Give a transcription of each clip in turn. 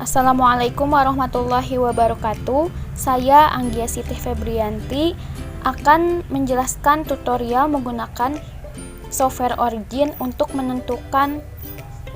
Assalamualaikum warahmatullahi wabarakatuh. Saya Anggia Siti Febrianti akan menjelaskan tutorial menggunakan software Origin untuk menentukan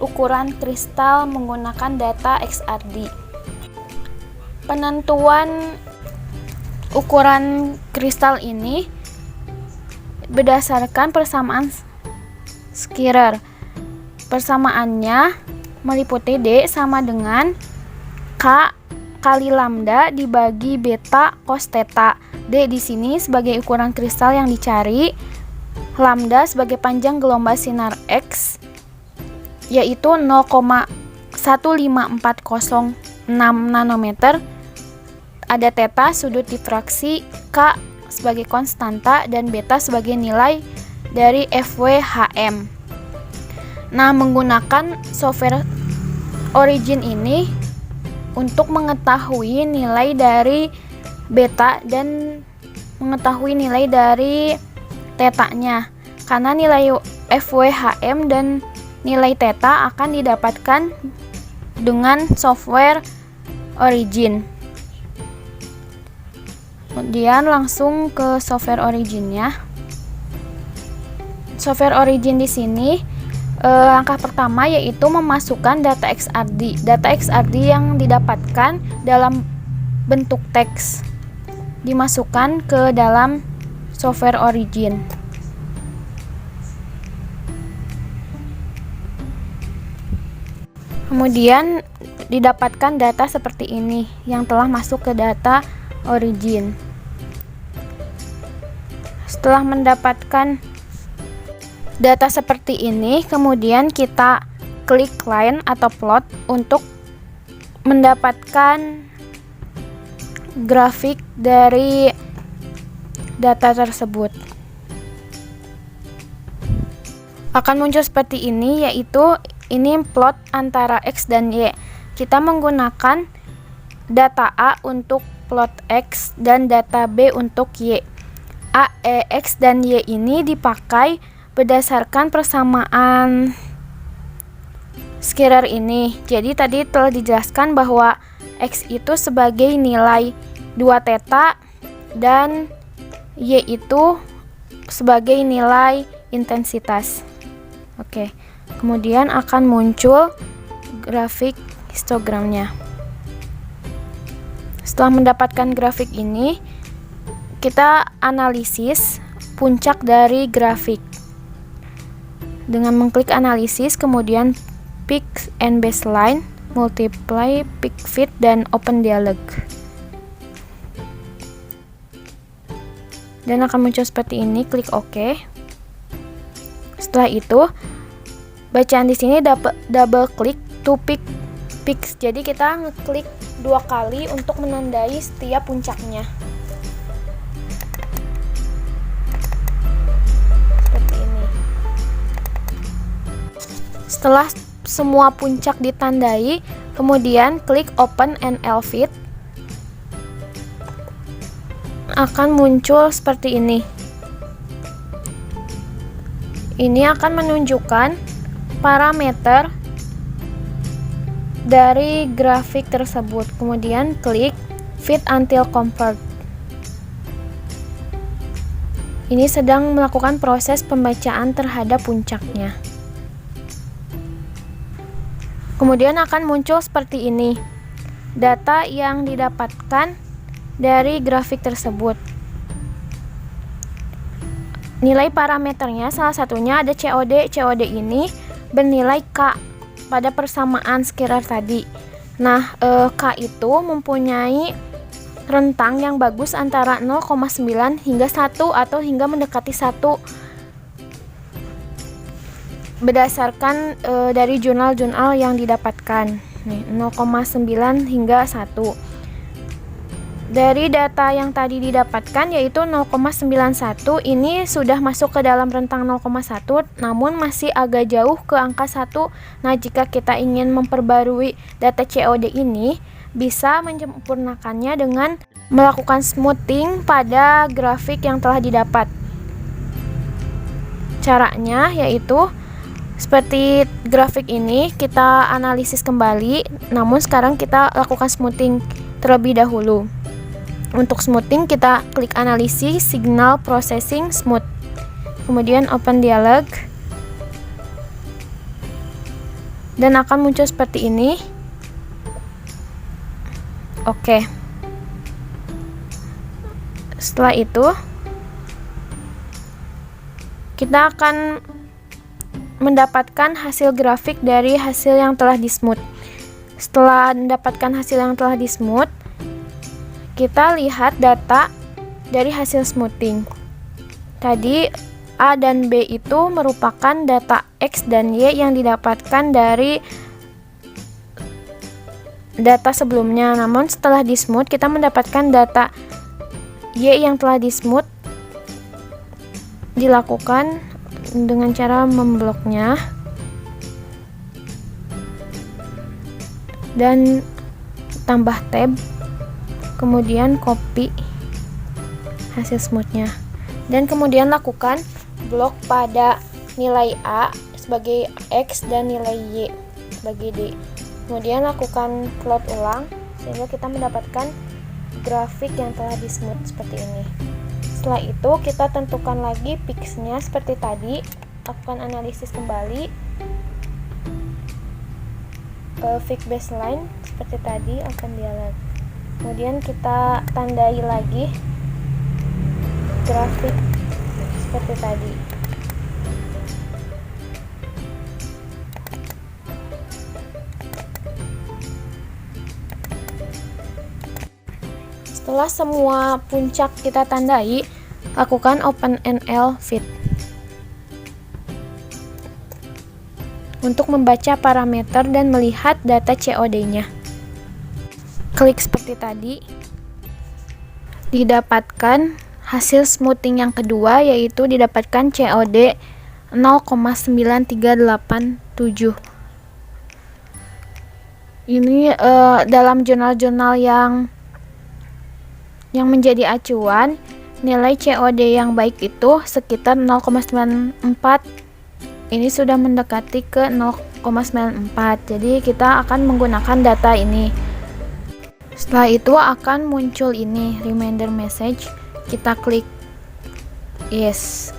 ukuran kristal menggunakan data XRD. Penentuan ukuran kristal ini berdasarkan persamaan Squarer. Persamaannya meliputi D sama dengan K kali lambda dibagi beta cos theta. D di sini sebagai ukuran kristal yang dicari, lambda sebagai panjang gelombang sinar X yaitu 0,15406 nanometer. Ada theta sudut difraksi, K sebagai konstanta dan beta sebagai nilai dari FWHM. Nah, menggunakan software Origin ini untuk mengetahui nilai dari beta dan mengetahui nilai dari theta-nya. Karena nilai FWHM dan nilai theta akan didapatkan dengan software Origin. Kemudian langsung ke software Origin-nya. Software Origin di sini langkah pertama yaitu memasukkan data XRD. Data XRD yang didapatkan dalam bentuk teks dimasukkan ke dalam software Origin. Kemudian didapatkan data seperti ini yang telah masuk ke data Origin. Setelah mendapatkan data seperti ini, kemudian kita klik line atau plot untuk mendapatkan grafik dari data tersebut. Akan muncul seperti ini, yaitu ini plot antara X dan Y. Kita menggunakan data A untuk plot X dan data B untuk Y. A, E, X, dan Y ini dipakai berdasarkan persamaan Squarer ini. Jadi tadi telah dijelaskan bahwa X itu sebagai nilai 2 theta dan Y itu sebagai nilai intensitas. Oke. Kemudian akan muncul grafik histogramnya. Setelah mendapatkan grafik ini, kita analisis puncak dari grafik dengan mengklik analisis, kemudian peak and baseline, multiply, peak fit, dan open dialog. Dan akan muncul seperti ini, klik OK. Setelah itu, bacaan di sini double klik to peaks. Jadi kita ngeklik 2 kali untuk menandai setiap puncaknya. Setelah semua puncak ditandai, kemudian klik Open NL-Fit. Akan muncul seperti ini. Ini akan menunjukkan parameter dari grafik tersebut. Kemudian klik Fit Until Convert. Ini sedang melakukan proses pembacaan terhadap puncaknya. Kemudian akan muncul seperti ini, data yang didapatkan dari grafik tersebut. Nilai parameternya salah satunya ada COD. COD ini bernilai K pada persamaan Squarer tadi. Nah, K itu mempunyai rentang yang bagus antara 0,9 hingga 1 atau hingga mendekati 1. Berdasarkan dari jurnal-jurnal yang didapatkan. Nih, 0,9 hingga 1. Dari data yang tadi didapatkan yaitu 0,91, ini sudah masuk ke dalam rentang 0,1 namun masih agak jauh ke angka 1. Nah, jika kita ingin memperbarui data COD ini, bisa menyempurnakannya dengan melakukan smoothing pada grafik yang telah didapat. Caranya yaitu Seperti grafik ini kita analisis kembali, namun sekarang kita lakukan smoothing terlebih dahulu. Untuk smoothing kita klik analisis, signal processing, smooth. Kemudian open dialog. Dan akan muncul seperti ini. Oke. Setelah itu kita akan mendapatkan hasil grafik dari hasil yang telah di smooth. Setelah mendapatkan hasil yang telah di smooth, kita lihat data dari hasil smoothing. Tadi A dan B itu merupakan data X dan Y yang didapatkan dari data sebelumnya. Namun setelah di smooth kita mendapatkan data Y yang telah di smooth. Dilakukan dengan cara membloknya dan tambah tab, kemudian copy hasil smoothnya, dan kemudian lakukan blok pada nilai A sebagai X dan nilai Y sebagai D. Kemudian lakukan plot ulang sehingga kita mendapatkan grafik yang telah di smooth seperti ini. Setelah itu kita tentukan lagi fix-nya seperti tadi, lakukan analisis kembali, fix baseline seperti tadi, open dialog. Kemudian kita tandai lagi grafik seperti tadi. Setelah semua puncak kita tandai, lakukan OpenNL Fit untuk membaca parameter dan melihat data COD-nya. Klik seperti tadi. Didapatkan hasil smoothing yang kedua, yaitu didapatkan COD 0,9387. Ini dalam jurnal-jurnal yang menjadi acuan, nilai COD yang baik itu sekitar 0,94. Ini sudah mendekati ke 0,94. Jadi kita akan menggunakan data ini. Setelah itu akan muncul ini reminder message. Kita klik yes.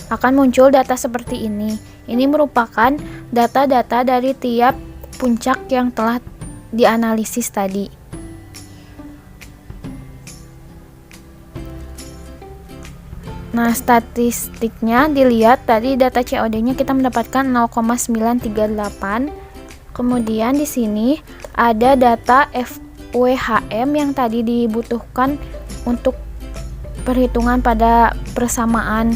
Akan muncul data seperti ini. Ini merupakan data-data dari tiap puncak yang telah dianalisis tadi. Nah, statistiknya dilihat tadi data COD-nya kita mendapatkan 0,938. Kemudian di sini ada data FWHM yang tadi dibutuhkan untuk perhitungan pada persamaan.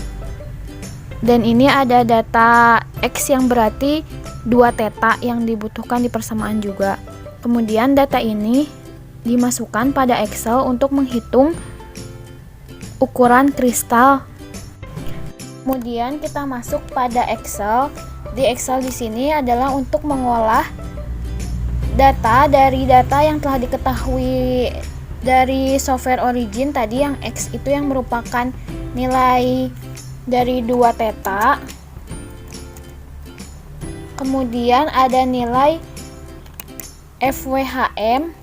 Dan ini ada data X yang berarti 2 theta yang dibutuhkan di persamaan juga. Kemudian data ini dimasukkan pada Excel untuk menghitung ukuran kristal. Kemudian kita masuk pada Excel. Di Excel di sini adalah untuk mengolah data dari data yang telah diketahui dari software origin tadi, yang X itu yang merupakan nilai dari 2 theta. Kemudian ada nilai FWHM.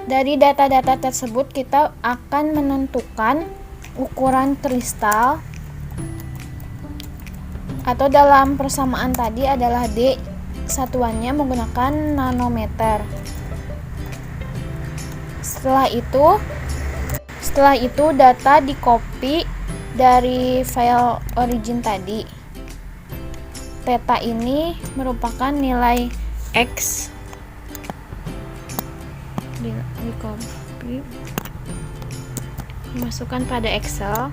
Dari data-data tersebut kita akan menentukan ukuran kristal, atau dalam persamaan tadi adalah D, satuannya menggunakan nanometer. Setelah itu data di copy dari file origin tadi. Theta ini merupakan nilai X. Di copy, dimasukkan pada Excel.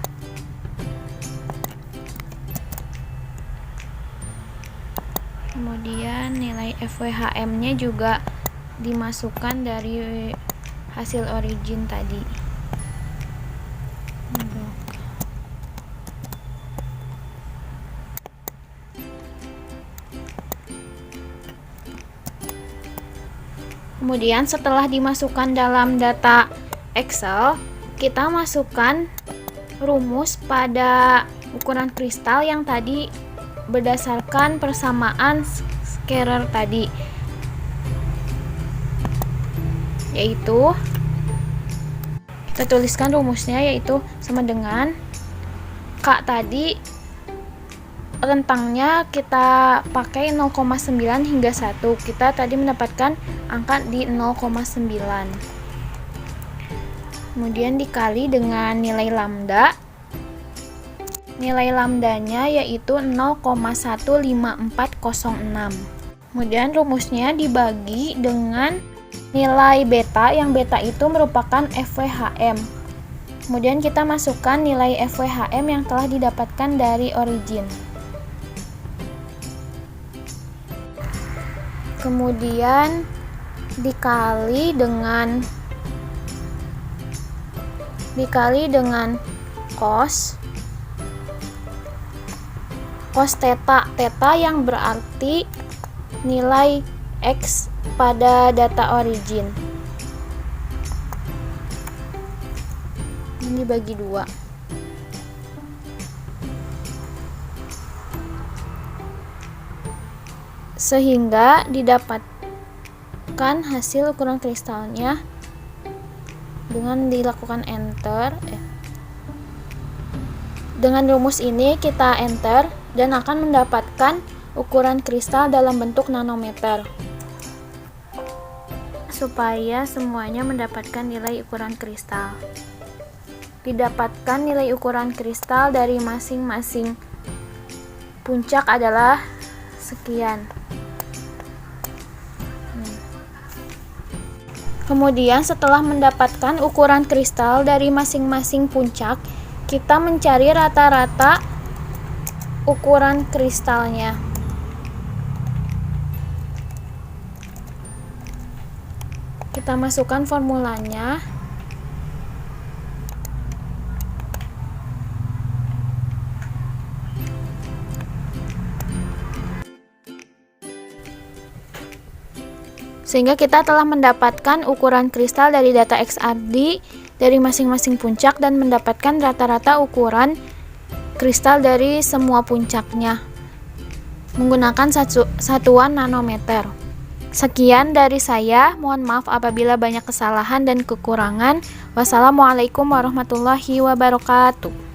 Kemudian nilai FWHM-nya juga dimasukkan dari hasil origin tadi. Kemudian setelah dimasukkan dalam data Excel, kita masukkan rumus pada ukuran kristal yang tadi berdasarkan persamaan scalar tadi, yaitu kita tuliskan rumusnya, yaitu sama dengan K tadi rentangnya kita pakai 0,9 hingga 1. Kita tadi mendapatkan angka di 0,9. Kemudian dikali dengan nilai lambda. Nilai lambdanya yaitu 0,15406. Kemudian rumusnya dibagi dengan nilai beta, yang beta itu merupakan FWHM. Kemudian kita masukkan nilai FWHM yang telah didapatkan dari origin. Kemudian dikali dengan cos theta, theta yang berarti nilai X pada data origin. Ini dibagi 2. Sehingga didapatkan hasil ukuran kristalnya dengan dilakukan enter. Dengan rumus ini kita enter dan akan mendapatkan ukuran kristal dalam bentuk nanometer. Supaya semuanya mendapatkan nilai ukuran kristal. Didapatkan nilai ukuran kristal dari masing-masing puncak adalah sekian. Kemudian setelah mendapatkan ukuran kristal dari masing-masing puncak, kita mencari rata-rata ukuran kristalnya. Kita masukkan formulanya. Sehingga kita telah mendapatkan ukuran kristal dari data XRD dari masing-masing puncak dan mendapatkan rata-rata ukuran kristal dari semua puncaknya menggunakan satuan nanometer. Sekian dari saya, mohon maaf apabila banyak kesalahan dan kekurangan. Wassalamualaikum warahmatullahi wabarakatuh.